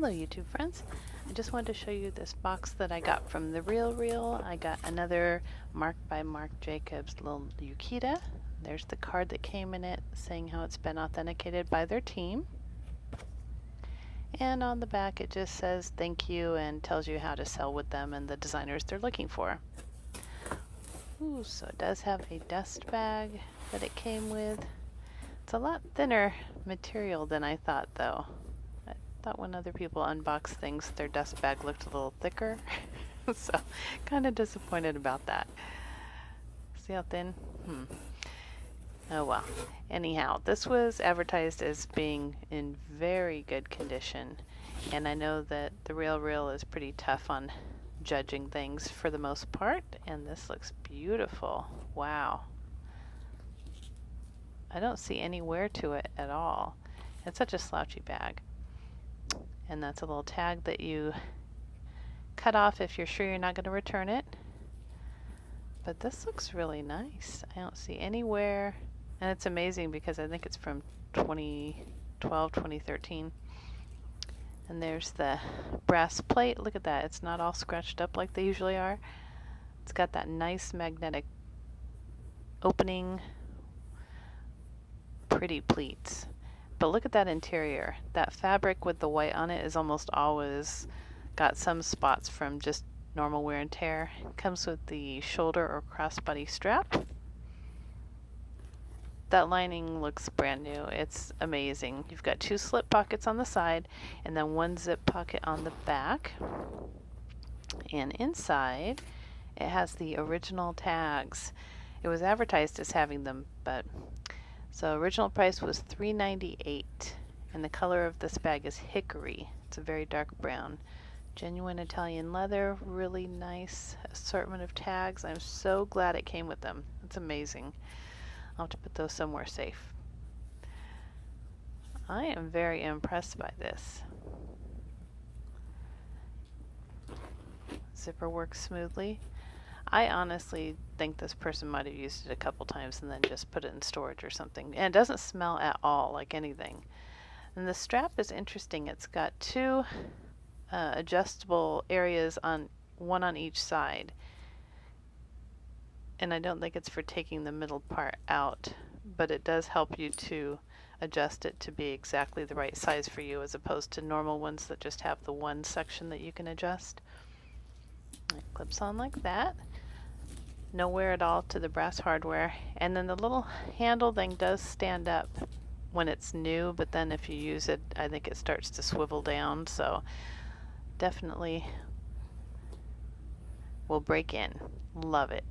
Hello YouTube friends. I just wanted to show you this box that I got from the Real Real. I got another Marc by Marc Jacobs Lil Ukita. There's the card that came in it saying how it's been authenticated by their team. And on the back it just says thank you and tells you how to sell with them and the designers they're looking for. Ooh, so it does have a dust bag that it came with. It's a lot thinner material than I thought though. I thought when other people unbox things, their dust bag looked a little thicker. So, kind of disappointed about that. See how thin? Oh well. Anyhow, this was advertised as being in very good condition. And I know that the Real Real is pretty tough on judging things for the most part. And this looks beautiful. Wow. I don't see any wear to it at all. It's such a slouchy bag. And that's a little tag that you cut off if you're sure you're not going to return it. But this looks really nice. I don't see any wear. And it's amazing because I think it's from 2012, 2013. And there's the brass plate. Look at that. It's not all scratched up like they usually are. It's got that nice magnetic opening. Pretty pleats. But look at that interior. That fabric with the white on it is almost always got some spots from just normal wear and tear. It comes with the shoulder or crossbody strap. That lining looks brand new. It's amazing. You've got 2 slip pockets on the side and then 1 zip pocket on the back. And inside it has the original tags. It was advertised as having them, but so original price was $3.98, and the color of this bag is hickory. It's a very dark brown. Genuine Italian leather, really nice assortment of tags. I'm so glad it came with them. It's amazing. I'll have to put those somewhere safe. I am very impressed by this. Zipper works smoothly. I honestly think this person might have used it a couple times and then just put it in storage or something. And it doesn't smell at all like anything. And the strap is interesting. It's got 2 adjustable areas, one on each side. And I don't think it's for taking the middle part out, but it does help you to adjust it to be exactly the right size for you as opposed to normal ones that just have the one section that you can adjust. It clips on like that. No wear at all to the brass hardware. And then the little handle thing does stand up when it's new, but then if you use it, I think it starts to swivel down, so definitely will break in. Love it.